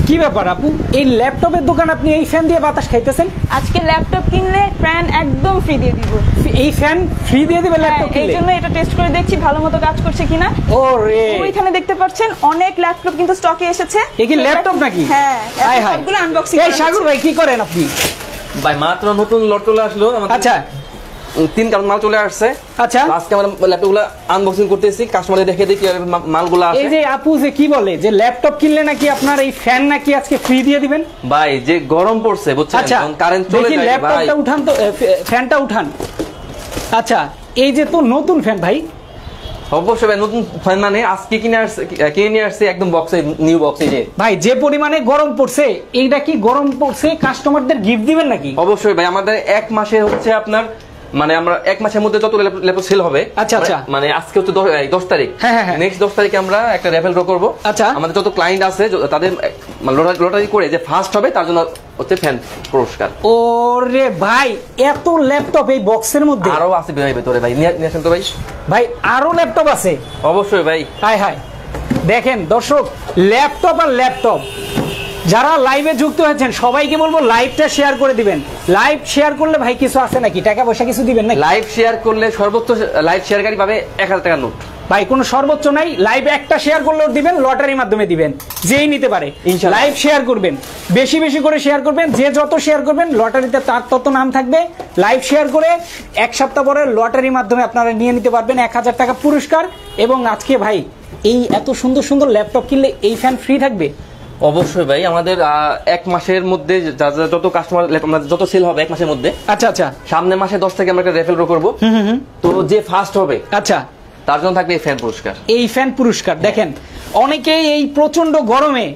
কি ব্যাপার আপু, এই ল্যাপটপের দোকান, আপনি এই ফ্যান দিয়ে বাতাস খাইতেছেন? আজকে ল্যাপটপ কিনলে ফ্যান একদম ফ্রি দিয়ে দিব। এই ফ্যান ফ্রি দিয়ে দিবে ল্যাপটপ কিনলে? এই জন্য এটা টেস্ট করে দেখছি ভালো মতো কাজ করছে কিনা। ওরে, ওইখানে দেখতে পাচ্ছেন অনেক ল্যাপটপ কিন্তু স্টকে এসেছে। এই কি ল্যাপটপ নাকি? হ্যাঁ, হাই হাই, সবগুলো আনবক্সিং। এই সাগর ভাই কি করেন আপনি? ভাই মাত্র নতুন লট চলে আসলো আমাদের। আচ্ছা, 3 কার্টন মাল চলে আসছে। আচ্ছা, আজকে আমরা ল্যাপটপগুলো আনবক্সিং করতেছি, কাস্টমারদের দেখে দেখি মালগুলো আসে। এই যে আপু যে কি বলে যে ল্যাপটপ কিনলে নাকি আপনার এই ফ্যান নাকি আজকে ফ্রি দিয়ে দিবেন? ভাই যে গরম পড়ছে বুঝছেন, আচ্ছা, কারেন্ট চলে যায় ভাই। ল্যাপটপটা উঠান তো, ফ্যানটা উঠান। আচ্ছা, এই যে তো নতুন ফ্যান ভাই। অবশ্যই ভাই, নতুন ফ্যান মানে আজকে কিনে নিয়ে আসছে একদম বক্সে, নিউ বক্সে। যে ভাই যে পরিমাণে গরম পড়ছে, এইটা কি গরম পড়ছে কাস্টমারদের গিফট দিবেন নাকি? অবশ্যই ভাই, আমাদের 1 মাসে হচ্ছে আপনার, মানে আমরা 1 মাসের মধ্যে যত ল্যাপটপ সেল হবে। আচ্ছা আচ্ছা, মানে আজকে হচ্ছে 10 তারিখ, হ্যাঁ, নেক্সট 10 তারিখে আমরা একটা র্যাফেল ড্র করব। আচ্ছা, আমাদের যত ক্লায়েন্ট আছে তাদের লটারি করে যে ফার্স্ট হবে তার জন্য হচ্ছে ফ্যান পুরস্কার। ওরে ভাই, এত ল্যাপটপ এই বক্সের মধ্যে? আরো আছে ভাই ভেতরে, ভাই নিয়ে আসেন তো ভাই। ভাই আরো ল্যাপটপ আছে? অবশ্যই ভাই। হাই হাই, দেখেন দর্শক, ল্যাপটপ আর ল্যাপটপ। যারা লাইভে যুক্ত হয়েছেন সবাইকে বলবো লাইভটা শেয়ার করে দিবেন। লাইভ শেয়ার করলে ভাই কিছু আছে নাকি, টাকা পয়সা কিছু দিবেন নাকি? লাইভ শেয়ার করলে সর্বোচ্চ লাইভ শেয়ারকারী পাবে 1000 টাকা নোট। ভাই কোনো সর্বোচ্চ নাই, লাইভ একটা শেয়ার করলেও দিবেন, লটারির মাধ্যমে দিবেন, যেই নিতে পারে। লাইভ শেয়ার করবেন, বেশি বেশি করে শেয়ার করবেন, যে যত শেয়ার করবেন লটারিতে তার তত নাম থাকবে। লাইভ শেয়ার করে 1 সপ্তাহ পরে লটারির মাধ্যমে আপনারা নিয়ে নিতে পারবেন 1000 টাকা পুরস্কার। এবং আজকে ভাই এই এত সুন্দর সুন্দর ল্যাপটপ কিনলে এই ফ্যান ফ্রি থাকবে? অবশ্যই ভাই, আমাদের 1 মাসের মধ্যে যত কাস্টমার যত সেল হবে 1 মাসের মধ্যে। আচ্ছা আচ্ছা, সামনের মাসে 10 থেকে আমরা একটা রেফেল ড্র করব। তো যে ফার্স্ট হবে, আচ্ছা, তার জন্য থাকবে এই ফ্যান পুরস্কার। এই ফ্যান পুরস্কার। দেখেন অনেকেই এই প্রচন্ড গরমে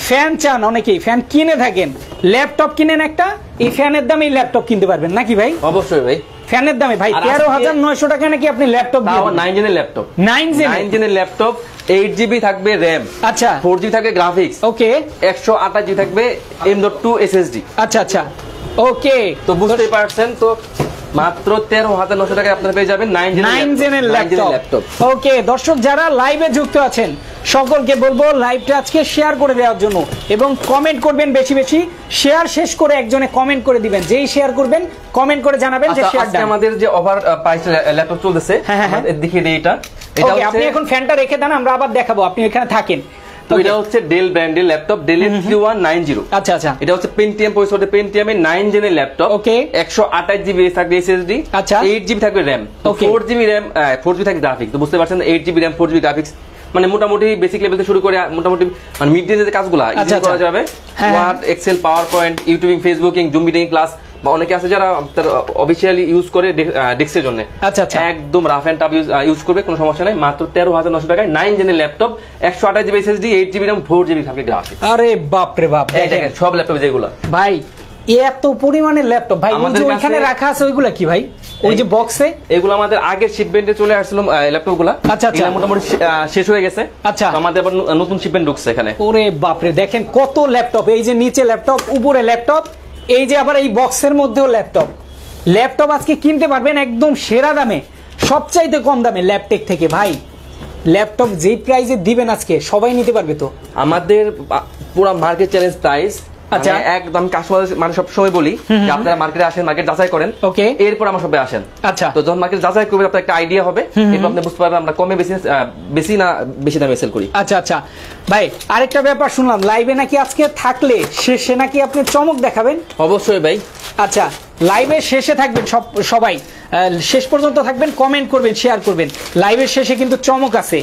ফ্যান চান, অনেকেই ফ্যান কিনে থাকেন, ল্যাপটপ কিনেন একটা, এই ফ্যানের দামে এই ল্যাপটপ কিনতে পারবেন নাকি ভাই? অবশ্যই ভাই, ফ্যানের দামে ভাই 13,900 টাকা নাকি আপনি ল্যাপটপ দিবেন? 9 জেনের ল্যাপটপ, 9 জেনের ল্যাপটপ, 8GB থাকবে র‍্যাম, আচ্ছা, 4GB থাকবে গ্রাফিক্স, ওকে, 128GB থাকবে M.2 SSD। আচ্ছা আচ্ছা, ওকে। তো বুঝতেই পারছেন, তো মাত্র 13,900 টাকায় আপনারা পেয়ে যাবেন 9 জেনের ল্যাপটপ। ওকে দর্শক, যারা লাইভে যুক্ত আছেন সকলকে বলবো লাইভটা আজকে শেয়ার করে দেওয়ার জন্য, এবং কমেন্ট করবেন বেশি বেশি। শেয়ার শেষ করে একজনে কমেন্ট করে দিবেন, যেই শেয়ার করবেন কমেন্ট করে জানাবেন যে শেয়ার ডান। আমাদের যে ওভার প্রাইস ল্যাপটপ চলতেছে, দেখিয়ে দিই এটা। ওকে, আপনি এখন ফ্যানটা রেখে দেন, আমরা আবার দেখাবো, আপনি এখানে থাকেন। তো এটা হচ্ছে ডেল ব্র্যান্ডের ল্যাপটপ, ডেল 3190। আচ্ছা আচ্ছা, এটা হচ্ছে পেন্টিয়াম প্রসেসরের পেন্টিয়াম এর 9 জেনের ল্যাপটপ। ওকে, 128GB থাকবে এসএসডি, আচ্ছা, 8GB থাকবে র‍্যাম, 4GB র‍্যাম, 4GB থাকবে গ্রাফিক্স। তো বুঝতে পারছেন 8GB র‍্যাম 4GB গ্রাফিক্স, মানে মোটামুটি বেসিক লেভেল থেকে শুরু করে মোটামুটি মানে মিড রেঞ্জের কাজগুলো ইজি করা যাবে। Word, Excel, PowerPoint, YouTubing, Facebooking, Zoom meeting class, বা অনেকে আছে যারা অফিসিয়ালি ইউজ করে ডেস্কের জন্য, আচ্ছা আচ্ছা, একদম রাফ এন্ড টাফ ইউজ করবে, কোনো সমস্যা নাই। মাত্র 13,900 টাকায় 9 জেনের laptop, 128GB SSD, 8GB RAM, 4GB থাকবে গ্রাফিক্স। আরে বাপ রে বাপ, দেখেন সব ল্যাপটপ যেগুলো ভাই এত পরিমাণে ল্যাপটপ ভাই, আমাদের ওইখানে রাখা আছে ওইগুলা কি ভাই? ওই যে বক্সে, এগুলো আমাদের আগের শিপমেন্টে চলে আসছিল ল্যাপটপগুলো। আচ্ছা আচ্ছা, মোটামুটি শেষ হয়ে গেছে। আচ্ছা, আমাদের আবার নতুন শিপমেন্ট ঢুকছে এখানে। ওরে বাপ রে, দেখেন কত ল্যাপটপ, এই যে নিচে ল্যাপটপ, উপরে ল্যাপটপ, এই যে আবার এই বক্সের মধ্যেও ল্যাপটপ। ল্যাপটপ আজকে কিনতে পারবেন একদম সেরা দামে, সবচাইতে কম দামে ল্যাপটেক থেকে। ভাই ল্যাপটপ যেই প্রাইসে দিবেন আজকে সবাই নিতে পারবে তো? আমাদের পুরো মার্কেট চ্যালেঞ্জ প্রাইস। আচ্ছা, একদম কাস্টমার মানে সব সময় বলি যে আপনারা মার্কেটে আসেন, মার্কেট যাচাই করেন, ওকে, এরপর আমার সবে আসেন। আচ্ছা, তো যখন মার্কেট যাচাই করবেন আপনার একটা আইডিয়া হবে, এরপর আপনি বুঝতে পারবেন আমরা কমে বেশি না বেশি দামে সেল করি। আচ্ছা আচ্ছা ভাই, আরেকটা ব্যাপার শুনলাম লাইভে নাকি আজকে থাকলে শেষে নাকি আপনি চমক দেখাবেন? অবশ্যই ভাই। আচ্ছা, লাইভের শেষে থাকবেন সবাই, শেষ পর্যন্ত থাকবেন, কমেন্ট করবেন, শেয়ার করবেন। লাইভের শেষে কিন্তু চমক আছে,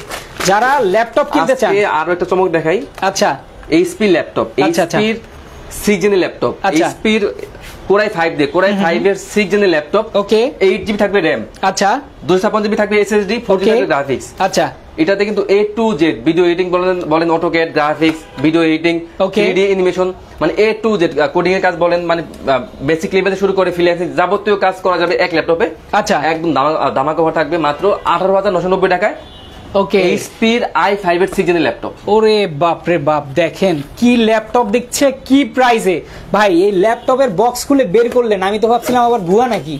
যারা ল্যাপটপ কিনতে চান। আরো একটা চমক দেখাই। আচ্ছা, এইচপি ল্যাপটপ, এইচপির 6 জেনের ল্যাপটপ, এইচপির কোরাই 5 দিয়ে, কোরাই 5 এর 6 জেনের ল্যাপটপ, ওকে, 8GB থাকবে র‍্যাম, আচ্ছা, 256GB থাকবে এসএসডি, 4GB থাকবে গ্রাফিক্স। আচ্ছা, এটাতে কিন্তু A to Z video editing বলেন, AutoCAD, graphics, video editing, 3D animation, মানে A to Z কোডিং এর কাজ বলেন, মানে বেসিক লেভেলে শুরু করে ফ্রিল্যান্সিং যাবতীয় কাজ করা যাবে এক ল্যাপটপে। আচ্ছা, একদম দামাকা অফার থাকবে মাত্র 18,990 টাকায়। ওকে, এইচপির i5 এর 6 জেনের ল্যাপটপ। ওরে বাপ রে বাপ, দেখেন কি ল্যাপটপ দিচ্ছে, কি প্রাইসে ভাই। এই ল্যাপটপের বক্স খুলে বের করলেন, আমি তো ভাবছিলাম আবার ভুয়া নাকি।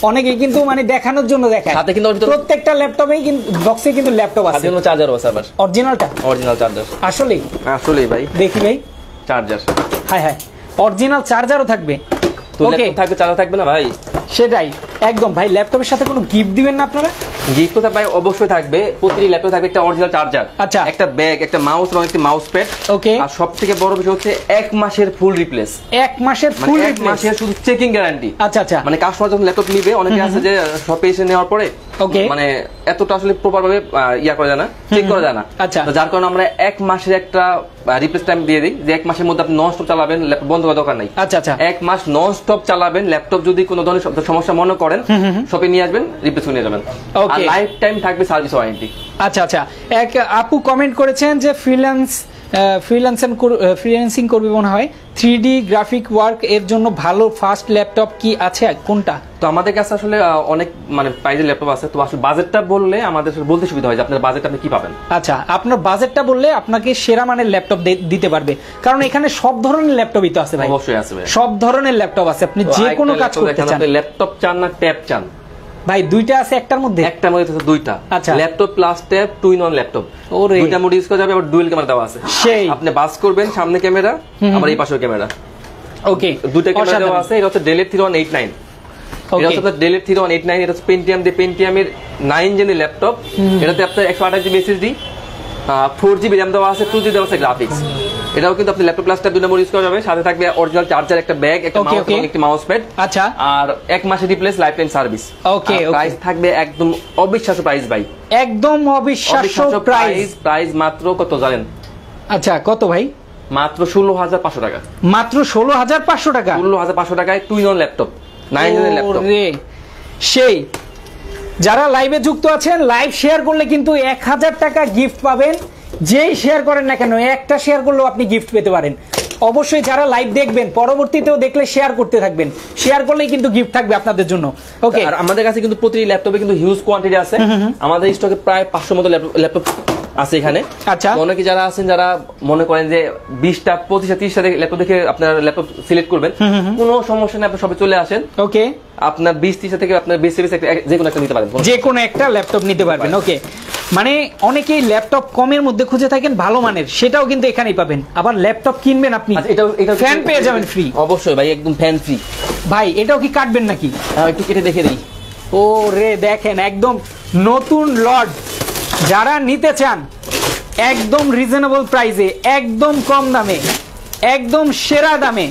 অনেকে কিন্তু মানে দেখানোর জন্য দেখায়, সাথে কিন্তু প্রত্যেকটা ল্যাপটপেই কিন্তু বক্সে কিন্তু ল্যাপটপ আছে, চার্জারও আছে আবার, অরিজিনালটা, অরিজিনাল চার্জার। আসলেই ভাই দেখি ভাই, চার্জার। হ্যাঁ হ্যাঁ, অরিজিনাল চার্জারও থাকবে। ওকে, থাকবে চার্জার থাকবে না ভাই? সেটাই একদম ভাই। ল্যাপটপের সাথে কোনো গিফট দিবেন না আপনারা? গিফট তো ভাই অবশ্যই থাকবে, প্রতিটি ল্যাপটপ থাকবে একটা অরিজিনাল চার্জার, আচ্ছা, একটা ব্যাগ, একটা মাউস এবং একটা মাউস প্যাড। ওকে, আর সবথেকে বড় বিষয় হচ্ছে 1 মাসের ফুল রিপ্লেস। 1 মাসের ফুল রিপ্লেস, 1 মাসের শুধু চেকিং গ্যারান্টি। আচ্ছা আচ্ছা, মানে কাস্টমার যখন ল্যাপটপ নিবে, অনেকে আছে যে শপে এসে নেওয়ার পরে ওকে মানে এতটা আসলে প্রপার ভাবে ইয়া করা যায় না, চেক করা যায় না। আচ্ছা, তো যার কারণে আমরা 1 মাসের একটা রিপ্লেস টাইম দিয়ে দিই, যে 1 মাসের মধ্যে আপনি নন স্টপ চালাবেন, ল্যাপটপ বন্ধ করার দরকার নাই। আচ্ছা আচ্ছা, 1 মাস নন স্টপ চালাবেন, ল্যাপটপ যদি কোনো ধরনের সমস্যা মনে করেন শপে নিয়ে আসবেন, রিপ্লেস করে নিয়ে যাবেন। আর লাইফ টাইম থাকবে সার্ভিস ওয়ারেন্টি। আচ্ছা আচ্ছা, এক আপু কমেন্ট করেছেন যে ফ্রিল্যান্সিং করবে মনে হয়, 3D গ্রাফিক ওয়ার্ক এর জন্য ভালো ফাস্ট ল্যাপটপ কি আছে, কোনটা? তো আমাদের কাছে আসলে অনেক মানে প্রাইজের ল্যাপটপ আছে, তো আসলে বাজেটটা বললে আমাদের বলতে সুবিধা হয় যে আপনার বাজেট আপনি কি পাবেন। আচ্ছা, আপনার বাজেটটা বললে আপনাকে সেরা মানের ল্যাপটপ দিতে পারবে, কারণ এখানে সব ধরনের ল্যাপটপই তো আছে ভাই। অবশ্যই আছে ভাই, সব ধরনের ল্যাপটপ আছে, আপনি যে কোনো কাজ করতে চান। আপনি ল্যাপটপ চান না ট্যাব চান? ভাই দুইটা আছে একটার মধ্যে, একটার মধ্যে আছে দুইটা। আচ্ছা, laptop plus tab, 2 in 1 laptop. ওরে, দুইটা মোড ইউজ করা যাবে, আবার ডুয়াল ক্যামেরা দেওয়া আছে। সেই আপনি বাস করবেন, সামনে ক্যামেরা, আবার এই পাশেও ক্যামেরা। ওকে, দুইটা ক্যামেরা দেওয়া আছে। এটা হচ্ছে Dell 3189। এটা হচ্ছে Dell 3189, এটা হচ্ছে পেন্টিয়াম দিয়ে, পেন্টিয়ামের 9 জেনের ল্যাপটপ। এটাতে আপনার 128 জিবি এসএসডি, 4 জিবি র্যাম দেওয়া আছে, 2 জিবি দেওয়া আছে গ্রাফিক্স। এটাও কিন্তু আপনি ল্যাপটপ প্লাস ট্যাব দুটো মোড ইউজ করা যাবে। সাথে থাকবে অরিজিনাল চার্জার, একটা ব্যাগ, একটা মাউস এবং একটা মাউস প্যাড। আচ্ছা, আর 1 মাসের রিপ্লেস, লাইফ টাইম সার্ভিস। ওকে, প্রাইস থাকবে একদম অবিশ্বাস্য প্রাইস ভাই, একদম অবিশ্বাস্য প্রাইস। প্রাইস মাত্র কত জানেন? আচ্ছা, কত ভাই? মাত্র 16,500 টাকা। মাত্র 16,500 টাকা? 16,500 টাকায় 2 in 1 ল্যাপটপ, 9 জেনের ল্যাপটপ। সেই যারা লাইভে যুক্ত আছেন, লাইভ শেয়ার করলে কিন্তু 1000 টাকা গিফট পাবেন। যেই শেয়ার করেন না কেন, একটা শেয়ার করলেও আপনি গিফট পেতে পারেন। অবশ্যই যারা লাইভ দেখবেন, পরবর্তীতেও দেখলে শেয়ার করতে থাকবেন, শেয়ার করলেই কিন্তু গিফট থাকবে আপনাদের জন্য। ওকে, আর আমাদের কাছে কিন্তু প্রতিটি ল্যাপটপে কিন্তু হিউজ কোয়ান্টিটি আছে। আমাদের স্টকে প্রায় 500 মতো ল্যাপটপ আছে এখানে। আচ্ছা, অনেকে যারা আছেন যারা মনে করেন যে 20টা 25টা 30টা ল্যাপটপ দেখে আপনার ল্যাপটপ সিলেক্ট করবেন, কোনো সমস্যা নেই, আপনি সবে চলে আসেন। ওকে, আপনার 20-30টা থেকে আপনার বেশি যে কোনো একটা নিতে পারেন, যে কোনো একটা ল্যাপটপ নিতে পারবেন। ওকে, মানে অনেকেই ল্যাপটপ কমের মধ্যে খুঁজে থাকেন ভালো মানের, সেটাও কিন্তু এখানেই পাবেন। আবার ল্যাপটপ কিনবেন আপনি, এটা ফ্যান পেয়ে যাবেন ফ্রি। অবশ্যই ভাই, একদম ফ্যান ফ্রি। ভাই এটাও কি কাটবেন নাকি? একটু কেটে দেখে দিই। ও রে, দেখেন একদম নতুন লট। যারা নিতে চান একদম রিজনেবল প্রাইসে, একদম কম দামে, একদম সেরা দামে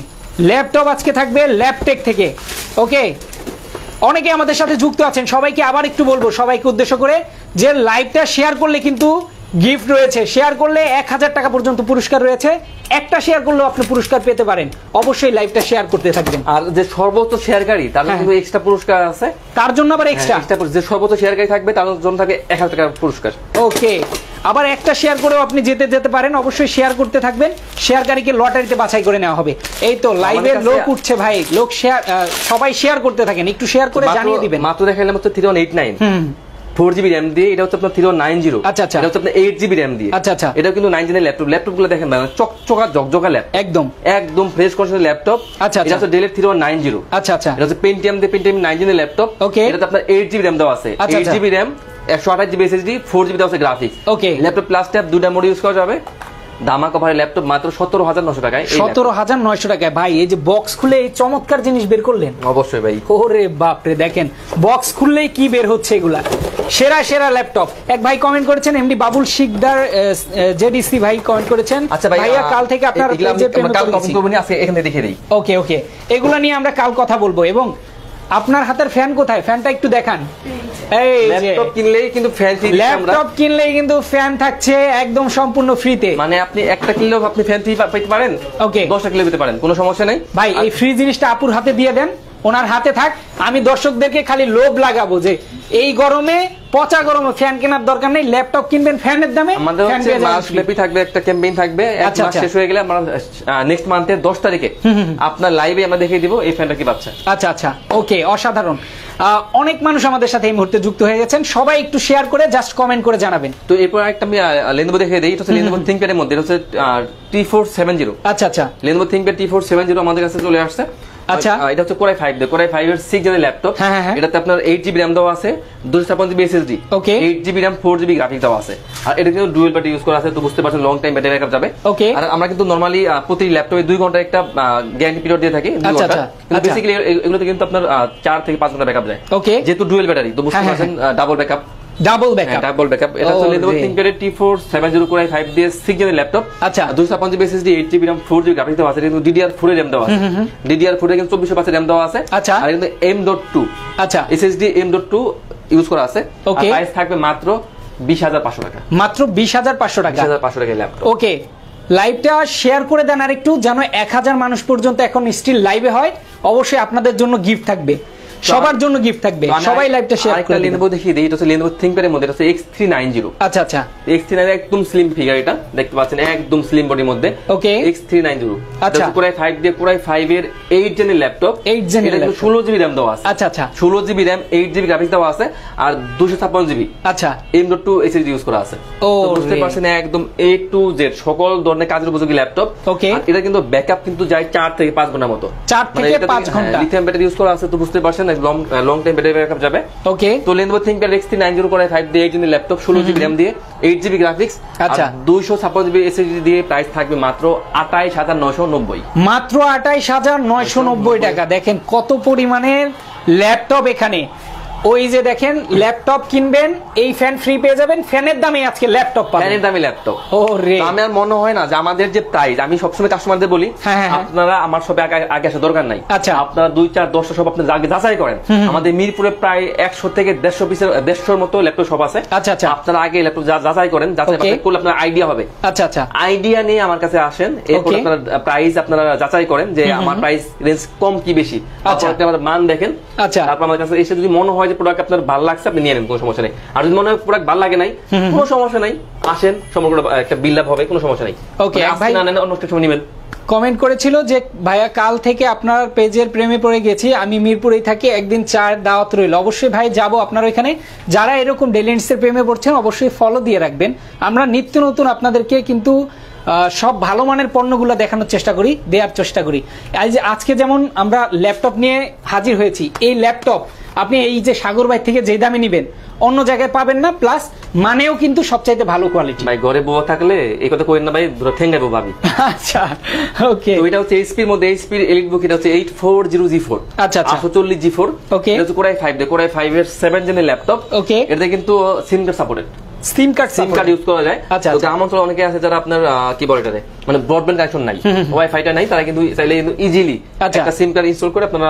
ল্যাপটপ আজকে থাকবে ল্যাপটেক থেকে। ওকে, অনেকে আমাদের সাথে যুক্ত আছেন, সবাইকে আবার একটু বলবো, সবাইকে উদ্দেশ্য করে, যে লাইভটা শেয়ার করলে কিন্তু গিফট রয়েছে। শেয়ার করলে 1000 টাকা পর্যন্ত পুরস্কার রয়েছে। একটা শেয়ার করলেও আপনি পুরস্কার পেতে পারেন। অবশ্যই লাইভটা শেয়ার করতে থাকবেন। আর যে সর্বোচ্চ শেয়ারকারী, তার কিন্তু এক্সট্রা পুরস্কার আছে, তার জন্য আবার এক্সট্রা যে সর্বোচ্চ শেয়ারকারী থাকবে তার জন্য থাকবে 1000 টাকার পুরস্কার। ওকে, আবার একটা শেয়ার করেও আপনি যেতে পারেন। অবশ্যই শেয়ার করতে থাকবেন, শেয়ারকারীকে লটারিতে বাছাই করে নেওয়া হবে। এই তো লাইভের লোক উঠছে ভাই, লোক শেয়ার, সবাই শেয়ার করতে থাকেন, একটু শেয়ার করে জানিয়ে দিবেন। মাত্র দেখাইলাম হচ্ছে 3189, 4 জিবি র্যাম দিয়ে। এটা হচ্ছে আপনার 3190। আচ্ছা আচ্ছা, এটা হচ্ছে আপনার 8 জিবি র্যাম দিয়ে। আচ্ছা আচ্ছা, এটা কিন্তু 9 জেনের ল্যাপটপ। ল্যাপটপ গুলো দেখেন চকচকা ঝকঝকা ল্যাপটপ, একদম একদম ফ্রেশ কন্ডিশনের ল্যাপটপ। আচ্ছা, এটা হচ্ছে Dell 3190। আচ্ছা আচ্ছা, এটা হচ্ছে পেন্টিয়াম দিয়ে, পেন্টিয়াম 9 জেনের ল্যাপটপ। ওকে, এটাতে আপনার 8 জিবি র্যাম দেওয়া আছে, 8 GB RAM, 128 GB SSD, 4 GB দেওয়া আছে গ্রাফিক্স। ওকে, ল্যাপটপ প্লাস ট্যাব দুটো মোড ইউজ করা যাবে। দামা কভারের ল্যাপটপ মাত্র 17,900 টাকায়। 17,900 টাকায় ভাই। এই যে বক্স খুলে এই চমৎকার জিনিস বের করলেন। অবশ্যই ভাই। ওরে বাপরে, দেখেন বক্স খুললেই কি বের হচ্ছে এগুলা। সেরা সেরা ল্যাপটপ। এক ভাই কমেন্ট করেছেন, এমডি বাবুল শিকদার জেডিসি ভাই কমেন্ট করেছেন। আচ্ছা ভাইয়া, কাল থেকে আপনার এখানে দেখে দিই। ওকে ওকে, এগুলা নিয়ে আমরা কাল কথা বলবো। এবং আপনার হাতের ফ্যান কোথায়? ফ্যানটা একটু দেখান। এই ল্যাপটপ কিনলেই কিন্তু ফ্যান ফ্রি, ল্যাপটপ কিনলেই কিন্তু ফ্যান থাকছে একদম সম্পূর্ণ ফ্রিতে। মানে আপনি একটা কিনলেও আপনি ফ্যান ফ্রি পেতে পারেন। ওকে, 10টা কিনলেও পেতে পারেন, কোনো সমস্যা নাই ভাই। এই ফ্রি জিনিসটা আপুর হাতে দিয়ে দেন, ওনার হাতে থাক। আমি দর্শকদেরকে খালি লোভ লাগাবো যে এই গরমে, পচা গরমে ফ্যান কেনার দরকার নেই, ল্যাপটপ কিনবেন ফ্যানের দামে। আমাদের হচ্ছে মাসব্যাপী থাকবে একটা ক্যাম্পেইন থাকবে, এক মাস শেষ হয়ে গেলে আমরা নেক্সট মান্থের 10 তারিখে আপনার লাইভে আমরা দেখিয়ে দিব এই ফ্যানটা কি পাচ্ছে। আচ্ছা আচ্ছা, ওকে, অসাধারণ। অনেক মানুষ আমাদের সাথে এই মুহূর্তে যুক্ত হয়ে গেছেন, সবাই একটু শেয়ার করে জাস্ট কমেন্ট করে জানাবেন। তো এরপর একটা আমি Lenovo দেখিয়ে দেই। এটা হচ্ছে Lenovo ThinkPad এর মধ্যে, এটা হচ্ছে T470। আচ্ছা আচ্ছা, Lenovo ThinkPad T470 আমাদের কাছে চলে আসছে। আচ্ছা এটা হচ্ছে কোরাই 5 দিয়ে কোরাই 5 এর 6 জেনের ল্যাপটপ এটাতে আপনার 8GB RAM দেওয়া আছে 256GB SSD ওকে 8GB RAM 4GB গ্রাফিক্স দেওয়া আছে আর এটা কিন্তু ডুয়াল ব্যাটারি ইউজ করা আছে তো বুঝতে পারছেন লং টাইম ব্যাটারি ব্যাকআপ যাবে ওকে আর আমরা কিন্তু নরমালি প্রতি ল্যাপটপে 2 ঘন্টা একটা গ্যারান্টি পিরিয়ড দিয়ে থাকি 2 ঘন্টা কিন্তু বেসিক্যালি এগুলোতে কিন্তু আপনার 4 থেকে 5 ঘন্টা ব্যাকআপ যায় ওকে যেহেতু ডুয়াল ব্যাটারি তো বুঝতে পারছেন ডাবল ব্যাকআপ এটা হচ্ছে Lenovo ThinkPad T4 70 Core i5 দিয়ে 6 জেনের ল্যাপটপ আচ্ছা 256GB SSD 8GB RAM 4GB graphics দেওয়া আছে কিন্তু DDR4 এর RAM দেওয়া আছে DDR4 এর কিন্তু 2400 RAM দেওয়া আছে আচ্ছা আর কিন্তু M.2 আচ্ছা SSD M.2 ইউজ করা আছে আর প্রাইস থাকবে মাত্র 20500 টাকা মাত্র 20500 টাকা 20500 টাকা ল্যাপটপ ওকে লাইভটা শেয়ার করে দেন আরেকটু যেন 1000 মানুষ পর্যন্ত এখন স্টিল লাইভে হয় অবশ্যই আপনাদের জন্য গিফট থাকবে সবার জন্য গিফট থাকবে সবাই লাইভটা শেয়ার করে দিন Lenovo দেখিয়ে দেই এটা হচ্ছে Lenovo ThinkPad এর মধ্যে এটা হচ্ছে X390 আচ্ছা আচ্ছা X390 একদম স্লিম ফিগার এটা দেখতে পাচ্ছেন একদম স্লিম বডির মধ্যে ওকে X390 আচ্ছা Core i5 দিয়ে Core i5 এর 8 জেনের ল্যাপটপ 8 জেনের এটা 16GB RAM দেওয়া আছে আচ্ছা আচ্ছা 16GB RAM 8GB গ্রাফিক্স দেওয়া আছে আর 256GB আচ্ছা M.2 SSD ইউজ করা আছে ও বুঝতে পারছেন একদম A to Z সকল ধরনের কাজের উপযোগী ল্যাপটপ ওকে এটা কিন্তু ব্যাকআপ কিন্তু যায় 4 থেকে 5 ঘন্টার মতো 4 থেকে 5 ঘন্টা লিথিয়াম ব্যাটারি ইউজ করা আছে তো বুঝতে পারছেন লং টাইম ব্যাটারি ব্যাকআপ যাবে ওকে তো Lenovo ThinkPad X390 Core i5 দিয়ে 8 জেনের ল্যাপটপ 16GB RAM দিয়ে 8GB গ্রাফিক্স আচ্ছা 256GB SSD দিয়ে প্রাইস থাকবে মাত্র 28990 মাত্র 28990 টাকা দেখেন কত পরিমাণের ল্যাপটপ এখানে ওই যে দেখেন ল্যাপটপ কিনবেন এই ফ্যান ফ্রি পেয়ে যাবেন ফ্যানের দামে আজকে ল্যাপটপ পাবেন ফ্যানের দামে ল্যাপটপ ওরে আমার মনে হয় না যে আমাদের যে প্রাইস আমি সবসময় কাস্টমারদের বলি আপনারা আমার সবে আগে আসা দরকার নাই আচ্ছা আপনারা 2 4 10 সব আপনি আগে যাচাই করেন আমাদের মিরপুরে প্রায় 100 থেকে 150 পিসের 150 মতো ল্যাপটপ শপ আছে আচ্ছা আচ্ছা আপনারা আগে ল্যাপটপ যাচাই করেন যাচাই করলে আপনার আইডিয়া হবে আচ্ছা আচ্ছা আইডিয়া নিয়ে আমার কাছে আসেন এরপর আপনারা প্রাইস আপনারা যাচাই করেন যে আমার প্রাইস রেঞ্জ কম কি বেশি আচ্ছা আপনি আমাদের মান দেখেন আচ্ছা তারপর আমার কাছে এসে যদি মনে হয় যে প্রোডাক্ট আপনার ভালো লাগছে আপনি নিয়ে নেন কোনো সমস্যা নেই আর যদি মনে হয় প্রোডাক্ট ভালো লাগে নাই কোনো সমস্যা নাই আসেন সমগ্র একটা বিল্ড আপ হবে কোনো সমস্যা নাই ওকে ভাই না নেন অন্য সময় নেবেন কমেন্ট করেছিল যে ভাইয়া কাল থেকে আপনার পেজের প্রেমে পড়ে গেছি আমি মিরপুরেই থাকি একদিন চায়ের দাওয়াত রইল অবশ্যই ভাই যাব আপনার ওইখানে যারা এরকম ডেলিন্টসের প্রেমে পড়ছেন অবশ্যই ফলো দিয়ে রাখবেন আমরা নিত্য নতুন আপনাদেরকে কিন্তু সব ভালো মানের পণ্যগুলো দেখানোর চেষ্টা করি দেওয়ার চেষ্টা করি আজকে যেমন আমরা ল্যাপটপ নিয়ে হাজির হয়েছি এই ল্যাপটপ আপনি এই যে সাগর ভাই থেকে যে দামে নেবেন অন্য জায়গায় পাবেন না প্লাস মানেও কিন্তু সবচাইতে ভালো কোয়ালিটি ভাই ঘরে বউ থাকলে এই কথা কইেন না ভাই ধরে ঠেঙ্গাবো ভাবি আচ্ছা ওকে তো এটা হচ্ছে এইচপির মধ্যে এইচপির এলিটবুক এটা হচ্ছে 840G4 আচ্ছা আচ্ছা 840G4 ওকে এটা হচ্ছে Core i5 দিয়ে Core i5 এর 7 জেনের ল্যাপটপ ওকে এটা কিন্তু সিম কার্ড সাপোর্টেড সিম কার্ড ইউজ করা যায় তো গ্রাম অঞ্চলে অনেকে আছে যারা আপনার কি বলে এটাতে মানে ব্রডব্যান্ড কানেকশন নাই ওয়াইফাইটা নাই তারা কিন্তু চাইলে কিন্তু ইজিলি একটা সিম কার্ড ইনস্টল করে আপনারা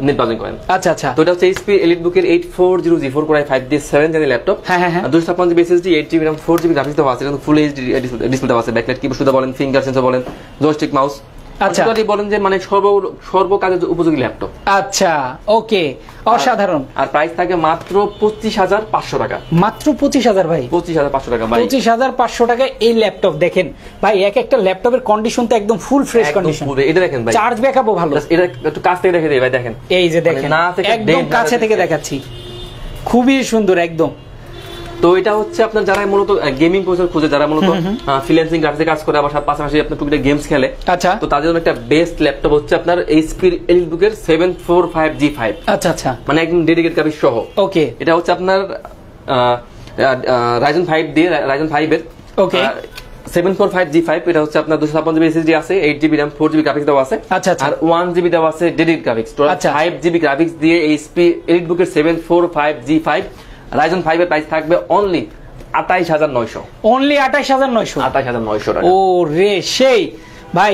নেট ব্রাউজিং করেন আচ্ছা আচ্ছা তো এটা হচ্ছে HP EliteBook এর 840G4 Core i5 দিয়ে 7 জেনের ল্যাপটপ হ্যাঁ হ্যাঁ 256GB SSD 8GB RAM 4GB graphics দেওয়া আছে কিন্তু ফুল এইচডি ডিসপ্লে দেওয়া আছে ব্যাকলাইট কিবোর্ড সুবিধা বলেন ফিঙ্গার সেন্সর বলেন জয়স্টিক মাউস আচ্ছা বলেন যে মানে সর্ব কাজের উপযোগী ল্যাপটপ আচ্ছা ওকে অসাধারণ আর প্রাইস থাকে মাত্র 25500 টাকা মাত্র 25000 ভাই 25500 টাকা ভাই 25500 টাকা এই ল্যাপটপ দেখেন ভাই এক একটা ল্যাপটপের কন্ডিশন তো একদম ফুল ফ্রেশ কন্ডিশন এটা দেখেন ভাই চার্জ ব্যাকআপও ভালো এটা একটু কাছ থেকে দেখে দেই ভাই দেখেন এই যে দেখেন একদম কাছে থেকে দেখাচ্ছি খুবই সুন্দর একদম তো এটা হচ্ছে আপনার যারা মূলত গেমিং প্রসেসর খুঁজে যারা মূলত ফ্রিল্যান্সিং গ্রাফিক্সে কাজ করে আবার পাশাপাশি আপনার টুকটাক গেমস খেলে আচ্ছা তো তাদের জন্য একটা বেস্ট ল্যাপটপ হচ্ছে আপনার HP EliteBook এর 745G5 আচ্ছা আচ্ছা মানে একদম ডেডিকেটেড গ্রাফিক্স সহ ওকে এটা হচ্ছে আপনার Ryzen 5 দিয়ে Ryzen 5 এর ওকে 745G5 এটা হচ্ছে আপনার 256GB SSD আছে 8GB RAM 4GB গ্রাফিক্স দেওয়া আছে আচ্ছা আর 1GB দেওয়া আছে ডেডিকেটেড গ্রাফিক্স তো 5GB গ্রাফিক্স দিয়ে HP EliteBook এর 745G5 Ryzen 5 এর প্রাইস থাকবে অনলি 28900 অনলি 28900 টাকা ও রে সেই ভাই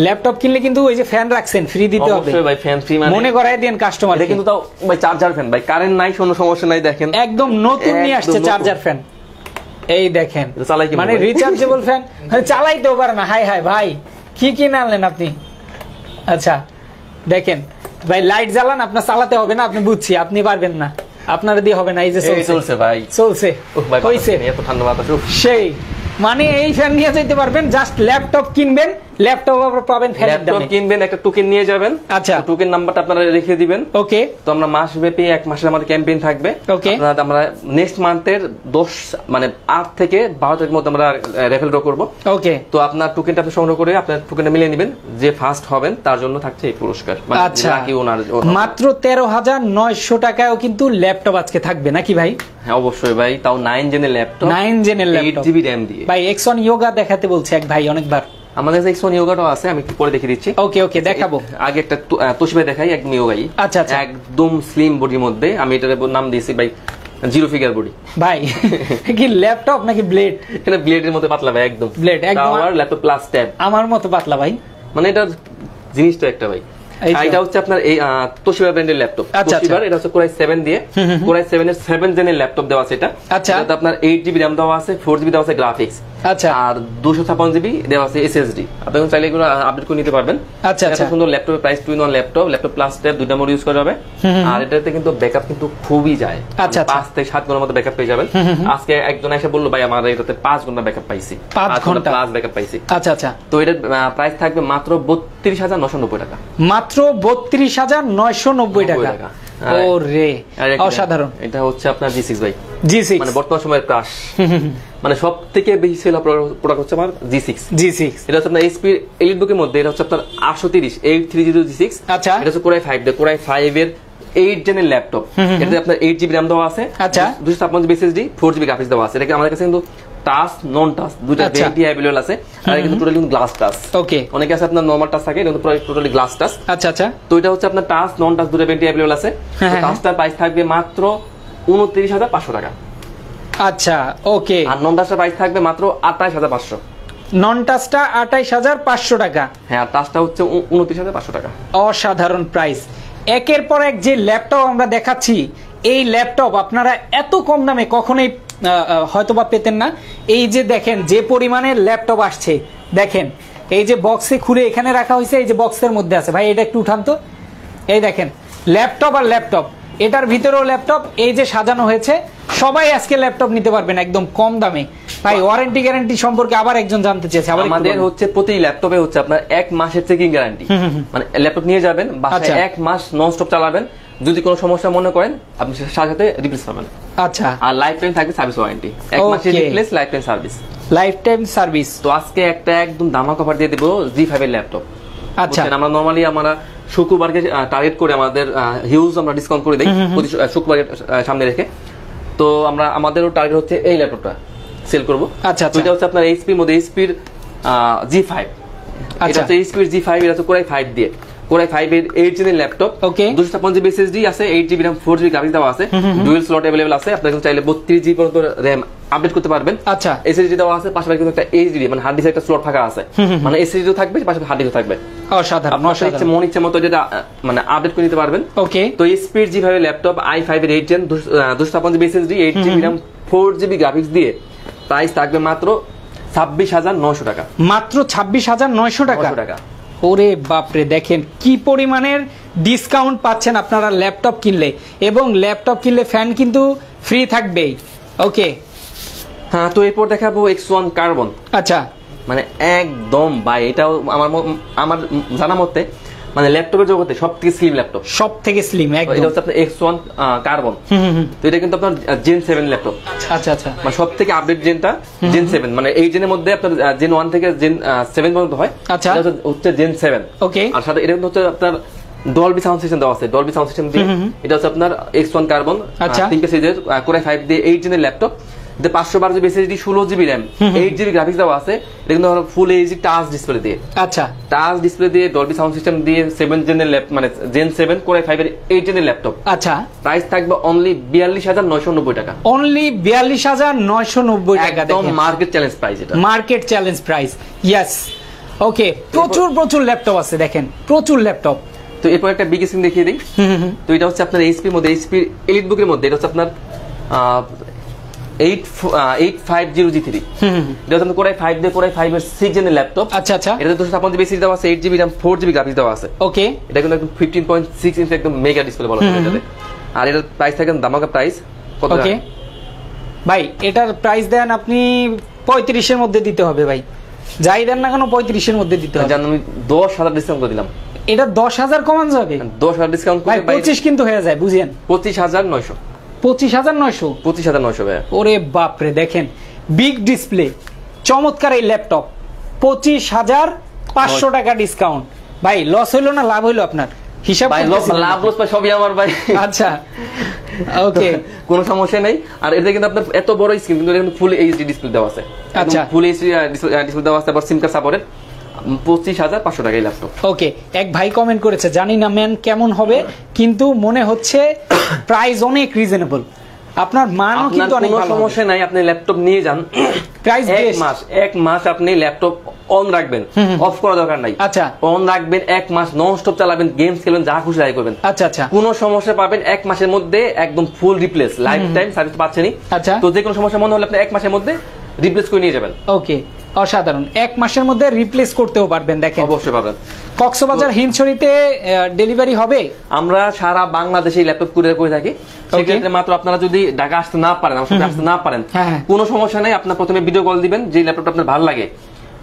ল্যাপটপ কিনলে কিন্তু ওই যে ফ্যান রাখছেন ফ্রি দিতে হবে অবশ্যই ভাই ফ্যান ফ্রি মানে মনে করায় দেন কাস্টমার এটা কিন্তু তাও ভাই চার্জার ফ্যান ভাই কারেন্ট নাই কোনো সমস্যা নাই দেখেন একদম নতুন নিয়ে আসছে চার্জার ফ্যান এই দেখেন মানে রিচার্জেবল ফ্যান চালাইতেও পারে না হাই হাই ভাই কি আনলেন আপনি আচ্ছা দেখেন ভাই লাইট জ্বালান আপনার চালাতে হবে না আপনি বুঝছি আপনি পারবেন না আপনারা দিয়ে হবে না এই যে চলছে ভাই চলছে হইছে এত ঠান্ডা বাতাস সেই মানে এই ফ্যান নিয়ে যেতে পারবেন জাস্ট ল্যাপটপ কিনবেন ল্যাপটপ পাবেন ফ্ল্যাট দামে। ল্যাপটপ কিনবেন, একটা টোকেন নিয়ে যাবেন। আচ্ছা, টোকেন নাম্বারটা আপনারা রেখে দিবেন। ওকে। তো আমরা মাসব্যাপী 1 মাসের আমাদের ক্যাম্পেইন থাকবে। ওকে। আমরা নেক্সট মান্থের 10 মানে 8 থেকে 12 তারিখের মধ্যে আমরা রেফেল ড্র করব। ওকে। তো আপনার টোকেনটা আপনি সংগ্রহ করে আপনার টোকেনটা মিলিয়ে নেবেন, যে ফার্স্ট হবেন তার জন্য থাকছে এই পুরস্কার। আচ্ছা, মাত্র 13,900 টাকায়ও কিন্তু ল্যাপটপ আজকে থাকবে নাকি ভাই? হ্যাঁ অবশ্যই ভাই, তাও 9 জেনের ল্যাপটপ, 9 জেনের ল্যাপটপ, 8GB RAM দিয়ে। ভাই X1 Yoga দেখাতে বলছে এক ভাই অনেকবার। আমাদের কাছে X1 Yogaটাও আছে, আমি একটু পরে দেখিয়ে দিচ্ছি। ওকে ওকে, দেখাবো। আগে একটা তোশিবা দেখাই, একদম Yogai। আচ্ছা আচ্ছা, একদম স্লিম বডির মধ্যে। আমি এটার নাম দিয়েছি ভাই জিরো ফিগার বডি। ভাই কি ল্যাপটপ নাকি ব্লেড? এটা ব্লেডের মধ্যে পাতলা ভাই, একদম ব্লেড, একদম আর ল্যাপটপ প্লাস ট্যাব আমার মতো পাতলা ভাই, মানে এটা জিনিসটা একটা ভাই। এটা হচ্ছে আপনার এই তোশিবা ব্র্যান্ডের ল্যাপটপ। তোশিবার এটা হচ্ছে কোরাই 7 দিয়ে, কোরাই 7 এর 7 জেনের ল্যাপটপ দেওয়া আছে এটা। আচ্ছা, এটাতে আপনার 8GB RAM দেওয়া আছে, 4GB দেওয়া আছে গ্রাফিক্স। আচ্ছা, আর 256GB দেওয়া আছে SSD। আপনি চাইলে এগুলো আপডেট করে নিতে পারবেন। আচ্ছা আচ্ছা, এত সুন্দর ল্যাপটপের price 2-in-1 laptop plus tab দুইটা মোড ইউজ করা যাবে। আর এটাতে কিন্তু ব্যাকআপ কিন্তু খুবই যায়। আচ্ছা, 5 থেকে 7 ঘন্টার মতো ব্যাকআপ পেয়ে যাবেন। আজকে একজন এসে বলল ভাই আমার এটাতে 5 ঘন্টা ব্যাকআপ পাইছি, 5 ঘন্টা প্লাস ব্যাকআপ পাইছি। আচ্ছা আচ্ছা, তো এটার প্রাইস থাকবে মাত্র 32,990 টাকা। মাত্র 32,990 টাকা। ওরে অসাধারণ। এটা হচ্ছে আপনার G6 ভাই, G6 মানে বর্তমান সময়ের ক্রাশ, মানে সব থেকে বেশি সেল প্রোডাক্ট হচ্ছে আমার G6। এটা হচ্ছে আপনার HP এলিট বুকের মধ্যে, এটা হচ্ছে আপনার 830 830 G6। আচ্ছা, এটা হচ্ছে কোরাই 5 কোরাই 5 এর 8 জেনের ল্যাপটপ। এটাতে আপনার 8GB RAM দেওয়া আছে। আচ্ছা, 256GB SSD, 4GB গ্রাফিক্স দেওয়া আছে। এটা আমাদের কাছে কিন্তু টাচ নন টাচ দুইটা ভেরিয়েন্টি अवेलेबल আছে। আর কিন্তু টোটালি কিন্তু গ্লাস টাচ। ওকে, অনেকে আছে আপনার নরমাল টাচ থাকে, কিন্তু টোটালি গ্লাস টাচ। আচ্ছা আচ্ছা, তো এটা হচ্ছে আপনার টাচ নন টাচ দুটো ভেরিয়েন্টি अवेलेबल আছে। তো টাচটার প্রাইস থাকবে মাত্র 29,500 টাকা। আচ্ছা ওকে। আর নন টাচটার প্রাইস থাকবে মাত্র 28,500। নন টাচটা 28,500 টাকা। হ্যাঁ, আর টাচটা হচ্ছে 29,500 টাকা। অসাধারণ প্রাইস। একের পর এক যে ল্যাপটপ আমরা দেখাচ্ছি, এই ল্যাপটপ আপনারা এত কম দামে কখনোই হয়তোবা পেতেন না। এই যে দেখেন যে পরিমাণে ল্যাপটপ আসছে, দেখেন এই যে বক্সে খুলে এখানে রাখা হয়েছে, এই যে বক্সের মধ্যে আছে ভাই, এটা একটু উঠান তো। এই দেখেন ল্যাপটপ আর ল্যাপটপ, এটার ভিতরেও ল্যাপটপ, এই যে সাজানো হয়েছে। সবাই আজকে ল্যাপটপ নিতে পারবেন একদম কম দামে। ভাই ওয়ারেন্টি গ্যারান্টি সম্পর্কে আবার একজন জানতে চেয়েছে। আমাদের হচ্ছে প্রতি ল্যাপটপে হচ্ছে আপনার 1 মাসের চেকিং গ্যারান্টি। মানে ল্যাপটপ নিয়ে যাবেন বাসায়, 1 মাস নন স্টপ চালাবেন, যদি কোনো সমস্যা মনে করেন আপনি সাথে সাথে রিপ্লেস পাবেন। আচ্ছা, আর লাইফ টাইম থাকবে সার্ভিস ওয়ারেন্টি, 1 মাসের replace, lifetime service, life time service. তো আজকে একটা একদম ধামাকা অফার দিয়ে দেব G5 এর ল্যাপটপ। আচ্ছা, আমরা নরমালি আমরা শুক্রবারকে টার্গেট করে আমাদের হিউজ আমরা ডিসকাউন্ট করে দেই প্রতি শুক্রবারের সামনে রেখে। তো আমরা আমাদেরও টার্গেট হচ্ছে এই ল্যাপটপটা সেল করব। আচ্ছা, এটা হচ্ছে আপনার HP এর মধ্যে HP এর G5। এটা হচ্ছে HP এর G5, এটা হচ্ছে কোরাই 5 দিয়ে, কোরাই 5 এর 8 জেনের ল্যাপটপ। 256GB SSD আছে, 8GB RAM, 4GB গ্রাফিক্স দেওয়া আছে, ডুয়াল স্লট अवेलेबल আছে। আপনি কিন্তু চাইলে 32GB পর্যন্ত RAM আপডেট করতে পারবেন। আচ্ছা, SSD দেওয়া আছে, পাশাপাশি কিন্তু একটা HDD মানে হার্ড ডিস্কের একটা স্লট ফাঁকা আছে, মানে SSD থাকবে পাশাপাশি হার্ড ডিস্ক থাকবে। অসাধারণ, আপনার মন ইচ্ছে মতো যেটা মানে আপডেট করে নিতে পারবেন। ওকে, তো HP এর G5 এর ল্যাপটপ i5 এর 8 gen 256GB SSD, 8GB RAM, 4GB graphics দিয়ে প্রাইস থাকবে মাত্র 26,900 টাকা। মাত্র 26,900 টাকা। টাকা। ওরে বাপরে, দেখেন কি পরিমাণের ডিসকাউন্ট পাচ্ছেন আপনারা ল্যাপটপ কিনলে, এবং ল্যাপটপ কিনলে ফ্যান কিন্তু ফ্রি থাকবেই। ওকে, হ্যাঁ, তো এরপর দেখাবো X1 কার্বন। আচ্ছা, মানে একদম ভাই, এটাও আমার জানা মতে মানে ল্যাপটপের জগতে সবথেকে স্লিম ল্যাপটপ, সবথেকে স্লিম একদম। এটা হচ্ছে আপনার X1 কার্বন। তো এটা কিন্তু আপনার Gen 7 ল্যাপটপ। আচ্ছা আচ্ছা, মানে সবথেকে আপডেট জেনটা Gen 7, মানে এই জেনের মধ্যে আপনার Gen 1 থেকে Gen 7 পর্যন্ত হয়। আচ্ছা, এটা হচ্ছে Gen 7। ওকে, আর সাথে এটা হচ্ছে আপনার ডলবি সাউন্ড সিস্টেম দেওয়া আছে, ডলবি সাউন্ড সিস্টেম দিয়ে। এটা হচ্ছে আপনার X1 কার্বন 3 সিরিজের কোরাই 5 দিয়ে 8 জেনের laptop. 512GB SSD, 16GB RAM, 8GB graphics দেওয়া আছে। এটা কিন্তু ফুল এইচডি টাচ ডিসপ্লে দিয়ে। আচ্ছা, টাচ ডিসপ্লে দিয়ে, ডলবি সাউন্ড সিস্টেম দিয়ে, 7 জেনের মানে Gen 7 কোরাই 5 এর 8 জেনের ল্যাপটপ। আচ্ছা, প্রাইস থাকবে অনলি 42,990 টাকা। অনলি 42,990 টাকা। একদম মার্কেট চ্যালেঞ্জ প্রাইস, এটা মার্কেট চ্যালেঞ্জ প্রাইস। ইয়েস, ওকে, প্রচুর ল্যাপটপ আছে, দেখেন প্রচুর ল্যাপটপ। তো এরপর একটা বিগ স্ক্রিন দেখিয়ে দিই। তো এটা হচ্ছে আপনার HP এর মধ্যে, HP এলিট বুকের মধ্যে, এটা হচ্ছে আপনার 850G3। এটা হচ্ছে কোরাই 5 দিয়ে কোরাই 5 এর 6 জেনের ল্যাপটপ। আচ্ছা আচ্ছা, এটা 256GB SSD দেওয়া আছে, 8GB RAM, 4GB গ্রাফিক্স দেওয়া আছে। ওকে, এটা কিন্তু একদম 15.6 ইঞ্চি একদম মেগা ডিসপ্লে বলা হয় এটাতে। আর এটার প্রাইস থাকে দামাকা প্রাইস কত? ওকে ভাই, এটার প্রাইস দেন আপনি 35 এর মধ্যে দিতে হবে ভাই। যাই দেন না কেন 35 এর মধ্যে দিতে হবে। জান আমি 10,000 ডিসকাউন্ট করে দিলাম। এটা 10,000 কমান যাবে, 10,000 ডিসকাউন্ট করে 25 কিন্তু হয়ে যায়, বুঝেন 25,900। 25,900? 25,900 ভাই। ওরে বাপরে, দেখেন বিগ ডিসপ্লে, চমৎকার এই ল্যাপটপ, 25,500 টাকা ডিসকাউন্ট। ভাই লস হইলো না লাভ হইলো আপনার? হিসাব ভাই লাভ লস পাই সবই আমার ভাই। আচ্ছা ওকে, কোনো সমস্যা নাই। আর এটা কিন্তু আপনার এত বড় স্ক্রিন, কিন্তু এটা ফুল এইচডি ডিসপ্লে দেওয়া আছে। আচ্ছা, ফুল এইচডি ডিসপ্লে দেওয়া আছে, আবার সিম কার্ড সাপোর্টেড। 25,500 টাকা এই ল্যাপটপ। ওকে, এক ভাই কমেন্ট করেছে, জানি না ম্যান কেমন হবে, কিন্তু মনে হচ্ছে প্রাইস অনেক রিজনেবল। আপনার মানও কিন্তু অনেক ভালো। কোনো সমস্যা নাই, আপনি ল্যাপটপ নিয়ে যান। প্রাইস এক মাস আপনি ল্যাপটপ অন রাখবেন, অফ করা দরকার নাই। আচ্ছা, অন রাখবেন, এক মাস নন স্টপ চালাবেন, গেমস খেলবেন, যা খুশি তাই করবেন। আচ্ছা আচ্ছা, কোনো সমস্যা পাবেন এক মাসের মধ্যে একদম full replace, lifetime service পাচ্ছেনই। আচ্ছা, তো যে কোনো সমস্যা মনে হলে আপনি এক মাসের মধ্যে রিপ্লেস করে নিয়ে যাবেন। ওকে, অসাধারণ। এক মাসের মধ্যে রিপ্লেস করতেও পারবেন। দেখেন, অবশ্যই পাবেন। কক্সবাজার হিমছড়িতে ডেলিভারি হবে। আমরা সারা বাংলাদেশে ল্যাপটপ কুরিয়ার করে থাকি। সেক্ষেত্রে মাত্র আপনারা যদি ঢাকা আসতে না পারেন, আমার সাথে আসতে না পারেন, কোনো সমস্যা নেই। আপনার প্রথমে ভিডিও কল দিবেন, যে ল্যাপটপটা আপনার ভালো লাগে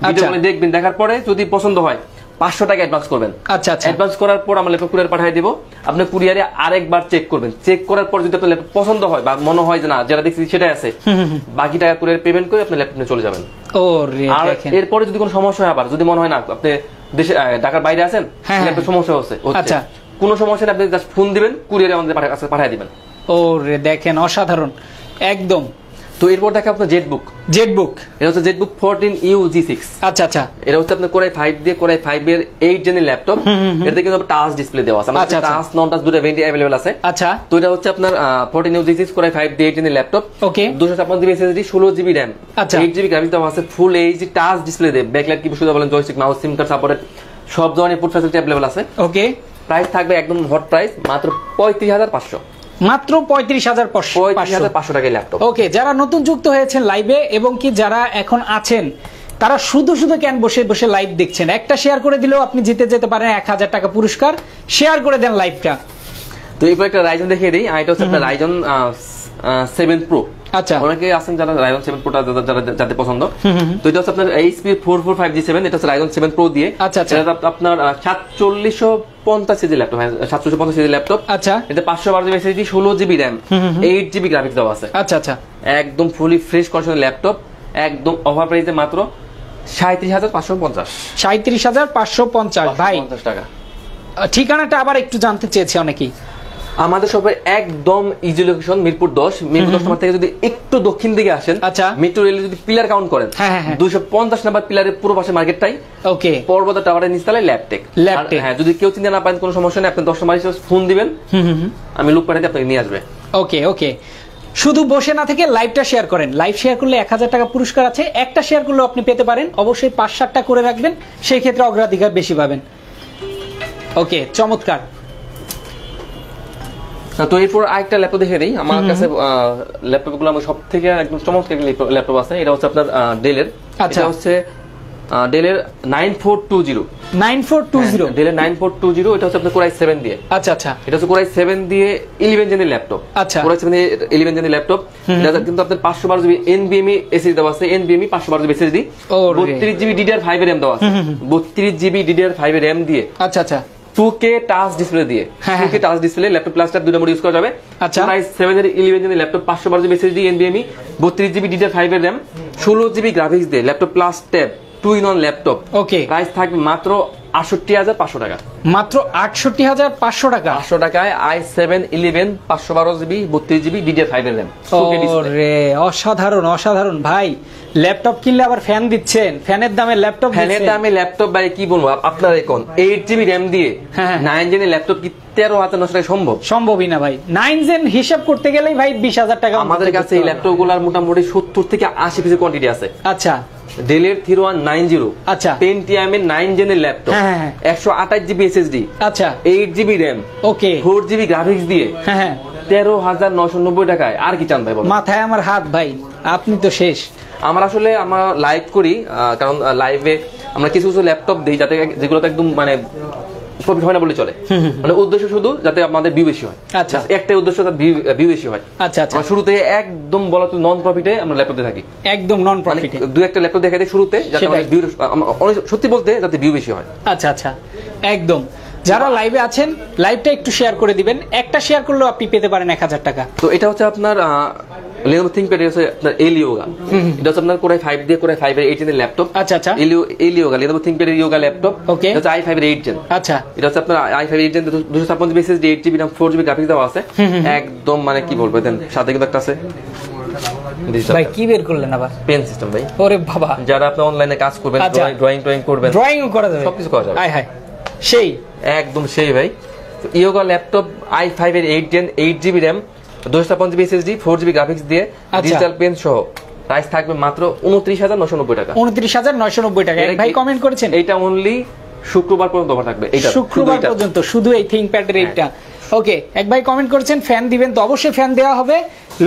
ভিডিও কলে দেখবেন, দেখার পরে যদি পছন্দ হয় 500 টাকা অ্যাডভান্স করবেন। আচ্ছা আচ্ছা, অ্যাডভান্স করার পর আমরা ল্যাপটপ কুরিয়ার পাঠিয়ে দেব। আপনি কুরিয়ারে আরেকবার চেক করবেন, চেক করার পর যদি আপনার ল্যাপটপ পছন্দ হয় বা মনে হয় যে না যেটা দেখছি সেটাই আছে, বাকি টাকা কুরিয়ার পেমেন্ট করে আপনি ল্যাপটপ নিয়ে চলে যাবেন। আর এরপরে যদি কোনো সমস্যা হয়, আবার যদি মনে হয় না আপনি দেশে ঢাকার বাইরে আছেন, ল্যাপটপ সমস্যা হচ্ছে, আচ্ছা কোনো সমস্যা নেই, আপনি জাস্ট ফোন দিবেন, কুরিয়ারে আমাদের কাছে পাঠিয়ে দিবেন। ওরে দেখেন, অসাধারণ একদম। তো এরপর দেখে আপনার জেটবুক। এটা হচ্ছে জেটবুক 14U G6। আচ্ছা আচ্ছা, এটা হচ্ছে আপনার কোরাই 5 দিয়ে কোরাই 5 এর 8 জেনের ল্যাপটপ। এটাতে কিন্তু টাচ ডিসপ্লে দেওয়া আছে, আমাদের টাচ নন টাচ দুটো ভেরিয়েন্ট अवेलेबल আছে। আচ্ছা, তো এটা হচ্ছে আপনার 14U G6 কোরাই 5 দিয়ে 8 জেনের ল্যাপটপ। ওকে, 256GB SSD, 16GB RAM, 8GB graphics দেওয়া আছে, ফুল এইচডি টাচ ডিসপ্লে দেবে, ব্যাকলাইট কি সুবিধা বলেন, জয়স্টিক, মাউস, সিম কার্ড সাপোর্টেড, সব ধরনের ইনপুট ফ্যাসিলিটি अवेलेबल আছে। ওকে, প্রাইস থাকবে একদম হট প্রাইস, মাত্র 35,500। মাত্র 35,500 টাকা ল্যাপটপ। ওকে, যারা নতুন যুক্ত হয়েছেন লাইভে এবং কি যারা এখন আছেন, তারা শুধু শুধু কেন বসে বসে লাইভ দেখছেন? একটা শেয়ার করে দিলেও আপনি জিতে যেতে পারেন 1,000 টাকা পুরস্কার। শেয়ার করে দেন লাইভটা। তো এরপর একটা রাইজন দেখিয়ে দিই। এটা হচ্ছে আপনার রাইজন 7 Pro। আচ্ছা, অনেকে আছেন যারা রাইজন 7 Pro যাদের পছন্দ। তো এটা হচ্ছে আপনার HP 445G7, এটা হচ্ছে রাইজন 7 Pro দিয়ে। আচ্ছা আচ্ছা, এটা আপনার 750 সিজি ল্যাপটপ, 750 সিজি ল্যাপটপ। আচ্ছা, এটা 512GB SSD, 16GB RAM, 8GB graphics দেওয়া আছে। আচ্ছা আচ্ছা, একদম ফুলি ফ্রেশ কন্ডিশনের ল্যাপটপ, একদম অফার প্রাইসে মাত্র 37,550। 37,550 ভাই টাকা। ঠিকানাটা আবার একটু জানতে চেয়েছে অনেকেই। আমাদের শপের একদম ইজি লোকেশন মিরপুর 10। মিরপুর 10 নম্বর থেকে যদি একটু দক্ষিণ দিকে আসেন, আচ্ছা, মেট্রো রেলে যদি পিলার কাউন্ট করেন, 250 নাম্বার পিলারের পুরো পাশে মার্কেটটাই। ওকে, পর্বত টাওয়ারের নিচতলায় ল্যাপটেক। হ্যাঁ, যদি কেউ চিন্তা না পারেন কোনো সমস্যা নেই, আপনি 10 নম্বরে ফোন দিবেন, আমি লোক পাঠাতে আপনাকে নিয়ে আসবে। ওকে ওকে, শুধু বসে না থেকে লাইভটা শেয়ার করেন। লাইভ শেয়ার করলে 1,000 টাকা পুরস্কার আছে। একটা শেয়ার করলেও আপনি পেতে পারেন। অবশ্যই 5-7টা করে রাখবেন, সেই ক্ষেত্রে অগ্রাধিকার বেশি পাবেন। ওকে, চমৎকার। তো এরপর আরেকটা ল্যাপটপ দেখে দিই। আমার কাছে ল্যাপটপগুলো আমার সব থেকে একদম চমৎকার ল্যাপটপ আছে। এটা হচ্ছে আপনার ডেলের। এটা হচ্ছে ডেলের 9420। ডেলের 9420। এটা হচ্ছে আপনার কোরাই 7 দিয়ে। আচ্ছা আচ্ছা, এটা হচ্ছে কোরাই 7 দিয়ে 11 জেনের ল্যাপটপ। আচ্ছা, কোরাই 7 দিয়ে 11 জেনের ল্যাপটপ। এটা কিন্তু আপনার 512GB NVMe SSD দেওয়া আছে। NVMe 512GB SSD, 32GB DDR5 RAM দেওয়া আছে। 32GB DDR5 RAM দিয়ে। আচ্ছা আচ্ছা, 2K টাচ ডিসপ্লে দিয়ে। 2K touch display, laptop plus tab দুটো মোড ইউজ করা যাবে। আচ্ছা, প্রাইস 7 এর 11 জেনের laptop, 512GB SSD NVMe, 32GB DDR5 এর RAM, 16GB গ্রাফিক্স দিয়ে laptop plus tab 2-in-1 laptop. Okay, price থাকবে মাত্র 68,500 টাকা। মাত্র 68,500 টাকা। 500 টাকায় i7 11 512GB 32GB DDR5 এর RAM। ওরে অসাধারণ অসাধারণ ভাই, ল্যাপটপ কিনলে আবার ফ্যান দিচ্ছেন, ফ্যানের দামে ল্যাপটপ দিচ্ছেন। ফ্যানের দামে ল্যাপটপ ভাই কি বলবো আপনার, এখন 8GB RAM দিয়ে 9 জেনের ল্যাপটপ কি 13,900 টাকা সম্ভব? সম্ভবই না ভাই। 9 জেন হিসাব করতে গেলেই ভাই 20,000 টাকা। আমাদের কাছে এই ল্যাপটপগুলোর মোটামুটি 70 থেকে 80 পিসের কোয়ান্টিটি আছে। আচ্ছা, ডেলের 3190, আচ্ছা, পেন্টিয়াম এর 9 জেনের ল্যাপটপ, 128GB SSD, আচ্ছা, 8GB RAM, ওকে, 4GB গ্রাফিক্স দিয়ে 13,990 টাকায়। আর কি চান ভাই বলুন? মাথায় আমার হাত ভাই, আপনি তো শেষ। আমরা লাইভ করি, কারণ লাইভে আমরা কিছু কিছু ল্যাপটপ দিই যাতে যেগুলোতে একদম মানে প্রফিট হয় না বলে চলে, মানে উদ্দেশ্য শুধু যাতে আমাদের ভিউ বেশি হয়। আচ্ছা, একটাই উদ্দেশ্য, যাতে ভিউ বেশি হয়। আচ্ছা আচ্ছা, শুরুতে একদম বলা তো নন প্রফিটে আমরা ল্যাপটপে থাকি, একদম নন প্রফিটে দুই একটা ল্যাপটপ দেখাই দিই শুরুতে, যাতে আমাদের ভিউ, সত্যি বলতে যাতে ভিউ বেশি হয়। আচ্ছা আচ্ছা, একদম। যারা লাইভে আছেন লাইভটা একটু শেয়ার করে দিবেন, একটা শেয়ার করলেও আপনি পেতে পারেন 1000 টাকা। তো এটা হচ্ছে আপনার Lenovo ThinkPad, এটা হচ্ছে আপনার Elioga, এটা হচ্ছে আপনার Core i5 দিয়ে Core i5 এর 8 জেনের ল্যাপটপ। আচ্ছা আচ্ছা, Elioga, Lenovo ThinkPad এর Yoga ল্যাপটপ। ওকে, এটা হচ্ছে i5 এর 8 জেন। আচ্ছা, এটা হচ্ছে আপনার i5 এর 8 gen, 256 SSD, 8GB RAM, 4GB graphics দেওয়া আছে। একদম মানে কি বলবো, দেন সাথে কিন্তু একটা আছে ভাই কি বের করলেন আবার, পেন সিস্টেম ভাই। ওরে বাবা, যারা আপনি অনলাইনে কাজ করবেন, ড্রয়িং করবেন, ড্রয়িং করা যাবে, সবকিছু করা যাবে। হাই হাই, সেই একদম সেই ভাই। Yoga ল্যাপটপ i5 এর 8 gen, 8GB RAM, 256GB SSD, 4GB graphics দিয়ে ডিজিটাল পেন সহ প্রাইস থাকবে মাত্র 29,990 টাকা। 29,990 টাকা। ভাই কমেন্ট করেছেন এটা অনলি শুক্রবার পর্যন্ত অফার থাকবে, এটা শুক্রবার পর্যন্ত শুধু এই ThinkPad এর এইটা। ওকে, এক ভাই কমেন্ট করেছেন ফ্যান দিবেন, তো অবশ্যই ফ্যান দেওয়া হবে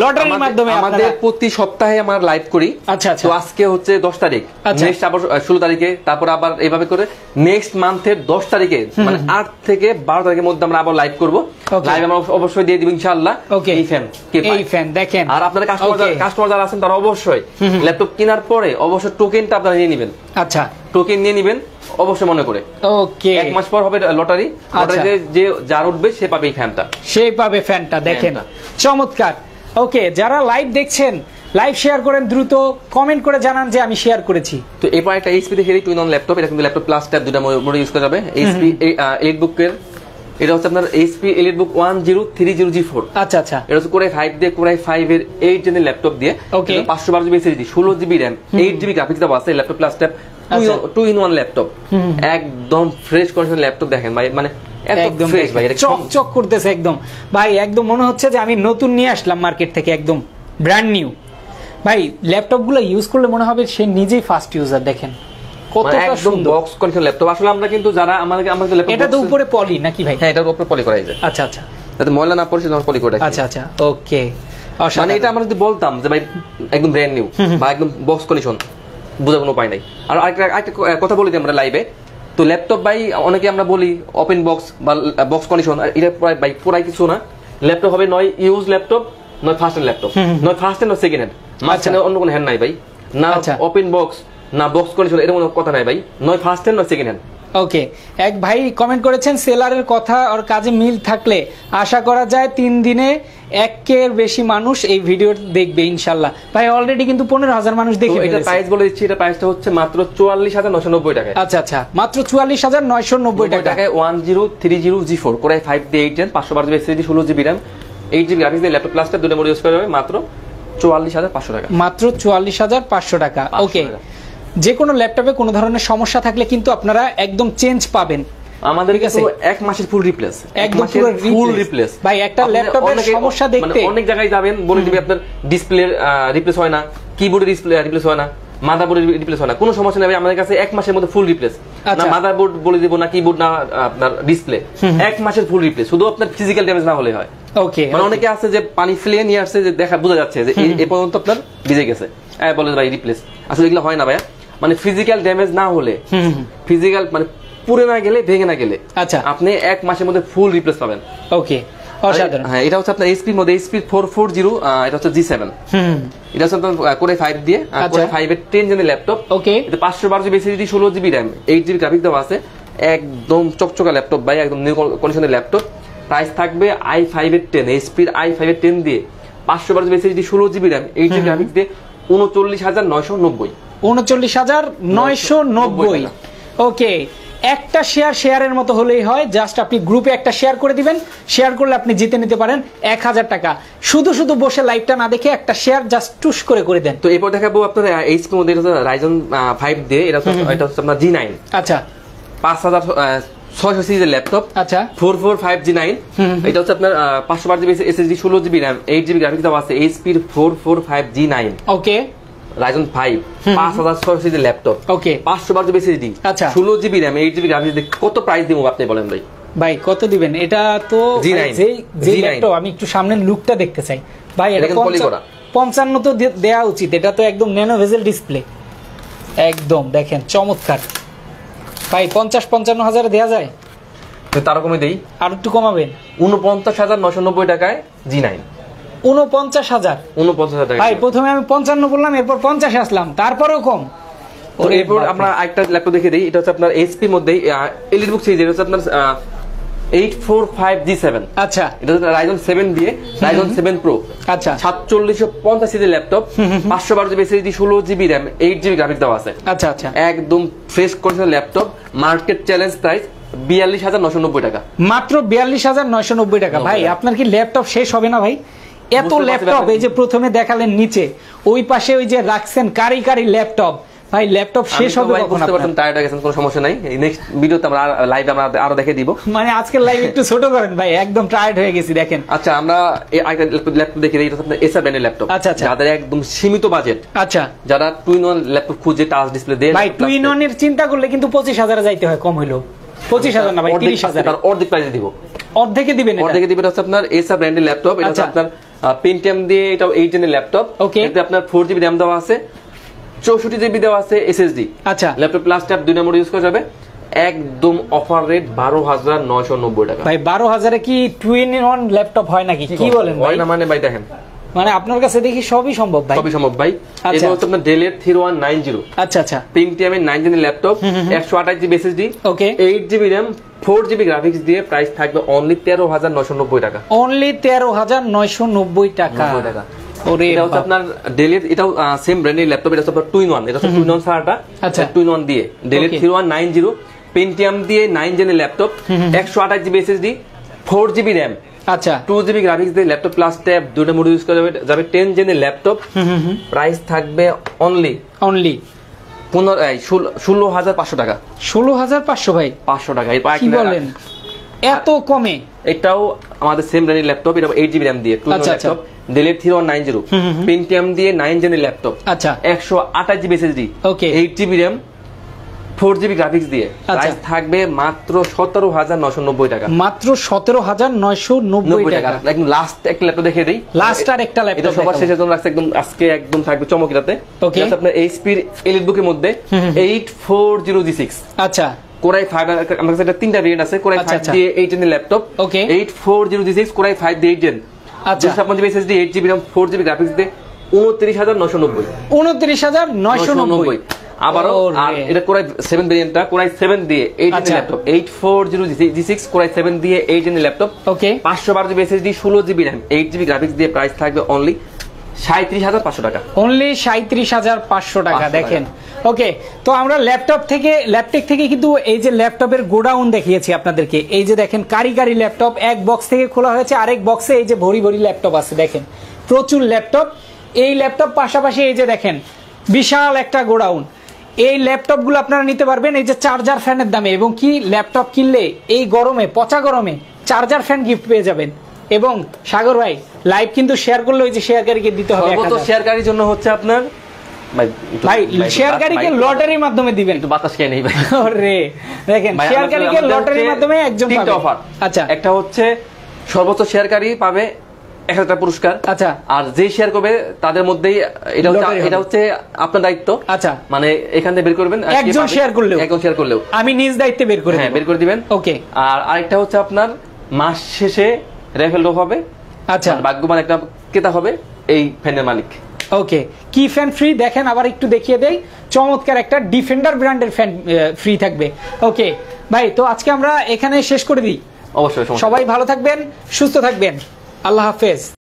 লটারির মাধ্যমে। আমাদের প্রতি সপ্তাহে আমরা লাইভ করি। আচ্ছা আচ্ছা, তো আজকে হচ্ছে 10 তারিখ, নেক্সট আবার 16 তারিখে, তারপর আবার এইভাবে করে নেক্সট মান্থের 10 তারিখে, মানে 8 থেকে 12 তারিখের মধ্যে আমরা আবার লাইভ করব। লাইভ আমরা অবশ্যই দিয়ে দিব ইনশাআল্লাহ। এই ফ্যান দেখেন, আর আপনারা কাস্টমার যারা আছেন তারা অবশ্যই ল্যাপটপ কেনার পরে অবশ্যই টোকেনটা আপনারা নিয়ে নেবেন। আচ্ছা, টোকেন নিয়ে নেবেন অবশ্যই মনে করে। ওকে, 1 মাস পর হবে লটারি, লটারিতে যে যার উঠবে সে পাবে এই ফ্যানটা, সে পাবে ফ্যানটা। দেখেন চমৎকার। ওকে, যারা লাইভ দেখছেন লাইভ শেয়ার করেন, দ্রুত কমেন্ট করে জানান যে আমি শেয়ার করেছি। তো এরপর একটা এইচপি দেখে টু ইন ওয়ান ল্যাপটপ, এটা কিন্তু ল্যাপটপ প্লাস ট্যাব দুটো মোডে ইউজ করা যাবে। এইচপি এলিটবুক এর, এটা হচ্ছে আপনার এইচপি এলিটবুক 1030G4। আচ্ছা আচ্ছা, এটা হচ্ছে Core i5 দিয়ে Core i5 এর 8 জেনের ল্যাপটপ দিয়ে। ওকে, 512GB SSD, 16GB RAM, 8GB graphics দেওয়া আছে। Laptop plus tab two in one laptop, একদম ফ্রেশ কন্ডিশন ল্যাপটপ। দেখেন ভাই, মানে একদম ফ্রেশ ভাই, চকচক করতেছে একদম ভাই, একদম মনে হচ্ছে যে আমি নতুন নিয়ে আসলাম মার্কেট থেকে, একদম ব্র্যান্ড নিউ। ভাই ল্যাপটপ গুলো ইউজ করলে মনে হবে সে নিজেই ফার্স্ট ইউজার। দেখেন কতটা সুন্দর বক্স কন্ডিশন ল্যাপটপ। আসলে আমরা কিন্তু যারা আমাদের ল্যাপটপ, এটা তো উপরে পলি নাকি ভাই? হ্যাঁ, এটার উপরে পলি করা যায়। আচ্ছা আচ্ছা, যাতে ময়লা না পড়ে সেটা পলি করে রাখি। আচ্ছা আচ্ছা, ওকে। মানে এটা আমরা যদি বলতাম যে ভাই একদম ব্র্যান্ড নিউ বা একদম বক্স কন্ডিশন, বোঝার কোনো উপায় নাই। আর আরেকটা কথা বলি আমরা লাইভে, তো ল্যাপটপ ভাই অনেকে আমরা বলি ওপেন বক্স বা বক্স কন্ডিশন, এটা ভাই পুরাই কিছু না। ল্যাপটপ হবে নয় ইউজ ল্যাপটপ, নয় ফার্স্ট হ্যান্ড ল্যাপটপ, নয় ফার্স্ট হ্যান্ড, নয় সেকেন্ড হ্যান্ড, মাঝখানে অন্য কোনো হ্যান্ড নাই ভাই, না ওপেন বক্স না বক্স কন্ডিশন, এরকম কোনো কথা নাই ভাই, নয় ফার্স্ট হ্যান্ড নয় সেকেন্ড হ্যান্ড। ওকে, এক ভাই কমেন্ট করেছেন সেলারের কথা আর কাজে মিল থাকলে আশা করা যায় 3 দিনে 1K-এর বেশি মানুষ এই ভিডিও দেখবে ইনশাআল্লাহ। ভাই অলরেডি কিন্তু 15,000 মানুষ দেখে ফেলেছে। এটা প্রাইস বলে দিচ্ছি, এটা প্রাইসটা হচ্ছে মাত্র 44,990 টাকা। আচ্ছা আচ্ছা, মাত্র 44,990 টাকায় 1030G4 Core i5 দিয়ে 8 gen, 512GB SSD, 16GB RAM, 8GB graphics দিয়ে ল্যাপটপ প্লাস ট্যাব দুটো মোড ইউজ করা যাবে মাত্র 44,500 টাকা। মাত্র 44,500 টাকা। ওকে, যে কোনো ল্যাপটপে কোনো ধরনের সমস্যা থাকলে কিন্তু আপনারা একদম চেঞ্জ পাবেন আমাদের কাছে। 1 মাসের ফুল রিপ্লেস, একদম ফুল রিপ্লেস ভাই। একটা ল্যাপটপের সমস্যা দেখতে অনেক জায়গায় যাবেন, বলে দিবে আপনার ডিসপ্লে রিপ্লেস হয় না, কিবোর্ডের ডিসপ্লে রিপ্লেস হয় না, মাদারবোর্ডের রিপ্লেস হয় না, কোনো সমস্যা নেই আমাদের কাছে। 1 মাসের মধ্যে ফুল রিপ্লেস, না মাদারবোর্ড বলে দিব, না কিবোর্ড, না আপনার ডিসপ্লে, 1 মাসের ফুল রিপ্লেস, শুধু আপনার ফিজিক্যাল ড্যামেজ না হলে হয়। ওকে, মানে অনেকে আছে যে পানি ফেলে নিয়ে আসছে, যে দেখা বোঝা যাচ্ছে যে এই পর্যন্ত আপনার ভিজে গেছে, বলে ভাই রিপ্লেস। আসলে এগুলো হয় না ভাইয়া, মানে ফিজিক্যাল ড্যামেজ না হলে, ফিজিক্যাল মানে পুড়ে না গেলে, ভেঙে না গেলে, আচ্ছা আপনি 1 মাসের মধ্যে ফুল রিপ্লেস পাবেন। ওকে, অসাধারণ। হ্যাঁ, এটা হচ্ছে আপনার এইচপি এর মধ্যে এইচপি 440, এটা হচ্ছে G7, এটা হচ্ছে আপনার Core i5 দিয়ে Core i5 এর 10 জেনের ল্যাপটপ। ওকে, এটা 512GB SSD, 16GB RAM, 8GB graphics দেওয়া আছে। একদম চকচকা ল্যাপটপ ভাই, একদম নিউ কন্ডিশনের ল্যাপটপ। প্রাইস থাকবে i5 এর 10, এইচপি এর i5 এর 10 দিয়ে 512GB SSD, 16GB RAM, 8GB graphics দিয়ে 39,990। 39,990। ওকে, একটা শেয়ারের মতো হলেই হয়, জাস্ট আপনি গ্রুপে একটা শেয়ার করে দিবেন, শেয়ার করলে আপনি জিতে নিতে পারেন 1000 টাকা। শুধু বসে লাইভটা না দেখে একটা শেয়ার জাস্ট টুস করে দেন। তো এরপর দেখাবো আপনার এইচপি মধ্যে Ryzen 5 দিয়ে, এটা হচ্ছে আপনার G9। আচ্ছা, 5600 সিরিজের ল্যাপটপ। আচ্ছা, 445 G9, এটা হচ্ছে আপনার 512GB SSD, 16GB RAM, 8GB graphics দেওয়া আছে। HP 445 G9। ওকে, Ryzen 5 5600 সিরিজের ল্যাপটপ। ওকে, 512GB SSD, আচ্ছা 16GB RAM, 8GB গ্রাফিক্স দিয়ে কত প্রাইস দিব আপনি বলেন ভাই? ভাই কত দিবেন? এটা তো যে ল্যাপটপ, আমি একটু সামনের লুকটা দেখতে চাই ভাই। এটা 55 তো দেয়া উচিত, এটা তো একদম ন্যানো ভেজেল ডিসপ্লে, একদম দেখেন চমৎকার ভাই। 50-55 হাজারে দেয়া যায়? তারও কমে দেই, আর একটু কমাবেন। 49,990 টাকায় G9। 49,000 টাকা ভাই। প্রথমে আমি 55 বললাম, এরপর 50 আসলাম, তারপরেও কম। এরপর আমরা আরেকটা ল্যাপটপ দেখে দিই। এটা হচ্ছে আপনার এইচপি মধ্যে এলিটবুক সিরিজ, এটা হচ্ছে আপনার 845G7। আচ্ছা, এটা হচ্ছে Ryzen 7 দিয়ে Ryzen 7 Pro। আচ্ছা, 4750 সিরিজের laptop, 512 GB SSD, 16 GB RAM, 8 GB graphics দেওয়া আছে। আচ্ছা আচ্ছা, একদম fresh condition laptop. Market challenge price 42,990 টাকা, মাত্র 42,990 টাকা। ভাই আপনার কি ল্যাপটপ শেষ হবে না ভাই? এত ল্যাপটপ, এই যে প্রথমে দেখালেন নিচে, ওই পাশে ওই যে রাখছেন কারি কারি ল্যাপটপ, ভাই ল্যাপটপ শেষ হবে কখন? বুঝতে পারছেন, টায়ার্ড হয়ে গেছেন, কোনো সমস্যা নাই। নেক্সট ভিডিওতে আমরা লাইভে আমরা আরো দেখে দিব। মানে আজকের লাইভ একটু ছোট করেন ভাই, একদম টায়ার্ড হয়ে গেছি দেখেন। আচ্ছা, আমরা ল্যাপটপ দেখে দিই। এটা আপনার এসার ব্র্যান্ডের ল্যাপটপ। আচ্ছা আচ্ছা, যাদের একদম সীমিত বাজেট, আচ্ছা, যারা 2-in-1 ল্যাপটপ খুঁজে, টাচ ডিসপ্লে দেন ভাই 2-in-1 এর চিন্তা করলে কিন্তু 25,000 যাইতে হয়, কম হইলো 25,000 না ভাই, 30,000 অর্ধেক প্রাইসে দিব। অর্ধেকে দিবেন, অর্ধেকে দিবেন। হচ্ছে আপনার এসার ব্র্যান্ডের ল্যাপটপ। এটা হচ্ছে আপনার পেন্টিয়াম দিয়ে, এটা 8 জেনের ল্যাপটপ। এতে আপনার 4 জিবি RAM দেওয়া আছে, 64 জিবি দেওয়া আছে এসএসডি। আচ্ছা, ল্যাপটপ প্লাস ট্যাব 2 নম্বর ইউজ করা যাবে। একদম অফার রেট 12,990 টাকা। ভাই 12,000 এ কি 2-in-1 ল্যাপটপ হয় নাকি? কি বলেন ভাই? হয় না মানে ভাই, দেখেন মানে আপনার কাছে দেখি সবই সম্ভব ভাই, সবই সম্ভব ভাই। এটা হচ্ছে আপনার ডেলের 3190। আচ্ছা আচ্ছা, পেন্টিয়ামের 9 জেনের ল্যাপটপ, 128 জিবি এসএসডি, ওকে, 8 জিবি RAM, 4 জিবি গ্রাফিক্স দিয়ে প্রাইস থাকবে অনলি 13,990 টাকা। অনলি 13,990 টাকা। এটা হচ্ছে আপনার ডেলের, এটাও সেম ব্র্যান্ডের ল্যাপটপ। এটা হচ্ছে আপনার 2-in-1, এটা হচ্ছে 2-in-1 ছাড়াটা। আচ্ছা, 2-in-1 দিয়ে ডেলের 3190, পেন্টিয়াম দিয়ে 9 জেনের laptop, 128 GB SSD, 4 GB RAM, আচ্ছা, 2 জিবি গ্রাফিক্স দিয়ে ল্যাপটপ প্লাস ট্যাব 2টা মোড ইউজ করা যাবে। 10 জেনের ল্যাপটপ, প্রাইস থাকবে অনলি 16,500 টাকা। 16,500 ভাই, 500 টাকা। কি বলেন এত কমে? এটাও আমাদের সেম ব্র্যান্ডের ল্যাপটপ। এটা 8 জিবি RAM দিয়ে 2-in-1 ল্যাপটপ, ডেলের 3190, পেন্টিয়াম দিয়ে 9 জেনের ল্যাপটপ, আচ্ছা, 128 জিবি এসএসডি, ওকে, 8 জিবি RAM, 4 জিবি গ্রাফিক্স দিয়ে প্রাইস থাকবে মাত্র 17,990 টাকা। মাত্র 17,990 টাকা। একদম লাস্ট একটা ল্যাপটপ দেখে দেই। লাস্ট আর একটা ল্যাপটপ, এটা সবার শেষের জন্য রাখছে, একদম আজকে একদম থাকবে চমকিরাতে। ওকে, আপনার এইচপির এলিটবুকের মধ্যে 8400G6। আচ্ছা, কোরাই 5, আমার কাছে এটা 3টা ভেরিয়েন্ট আছে। কোরাই 5 দিয়ে 8 জেনের ল্যাপটপ, ওকে, 8400G6, কোরাই 5 দিয়ে 8 জেন, আচ্ছা, 256 GB SSD, 8 GB RAM, 4 GB graphics দিয়ে 29,990। 29,990। আবারও আর এটা কোরাই 7 ভেরিয়েন্টটা, কোরাই 7 দিয়ে 8 জেনের ল্যাপটপ, 8400G6, কোরাই 7 দিয়ে 8 জেনের ল্যাপটপ, ওকে, 512 GB SSD, 16 GB RAM, 8 GB graphics দিয়ে প্রাইস থাকবে অনলি 37,500 টাকা। অনলি 37,500 টাকা। দেখেন, ওকে, তো আমরা ল্যাপটপ থেকে কিন্তু এই যে ল্যাপটপের গোডাউন দেখিয়েছি আপনাদেরকে। এই যে দেখেন কারি কারি ল্যাপটপ, এক বক্স থেকে খোলা হয়েছে, আরেক বক্সে এই যে ভরি ভরি ল্যাপটপ আছে। দেখেন প্রচুর ল্যাপটপ। এই ল্যাপটপ পাশাপাশি এই যে দেখেন বিশাল একটা গোডাউন। এই ল্যাপটপগুলো আপনারা নিতে পারবেন এই যে চার্জার ফ্যানের দামে, এবং কি ল্যাপটপ কিনলে এই গরমে, পচা গরমে চার্জার ফ্যান গিফট পেয়ে যাবেন। এবং সাগর ভাই লাইভ কিন্তু শেয়ার করলে ওই যে শেয়ারকারীকে দিতে হবে। শেয়ারকারীর জন্য হচ্ছে আপনার ভাই শেয়ারকারীকে লটারির মাধ্যমে দিবেন। একটু বাতাস খেয়ে নেই ভাই। আরে দেখেন, শেয়ারকারীকে লটারির মাধ্যমে একজন তিনটা অফার। আচ্ছা, একটা হচ্ছে সর্বোচ্চ শেয়ারকারী পাবে 1000 টাকা পুরস্কার। আচ্ছা, আর যে শেয়ার করবে তাদের মধ্যেই এটা হচ্ছে আপনার দায়িত্ব। আচ্ছা, মানে এখান থেকে বের করবেন, একজন শেয়ার করলেও আমি নিজ দায়িত্বে বের করে, হ্যাঁ, বের করে দিবেন। ওকে, আর আরেকটা হচ্ছে আপনার মাস শেষে রেফেল ড্র হবে। আচ্ছা, ভাগ্যবান একটা ক্রেতা হবে এই ফ্যানের মালিক। ওকে, কি ফ্যান ফ্রি দেখেন, আবার একটু দেখিয়ে দেই। চমৎকার একটা ডিফেন্ডার ব্র্যান্ডের ফ্যান ফ্রি থাকবে। ওকে ভাই, তো আজকে আমরা এখানে শেষ করে দিই। অবশ্যই, সবাই ভালো থাকবেন, সুস্থ থাকবেন, আল্লাহ হাফেজ।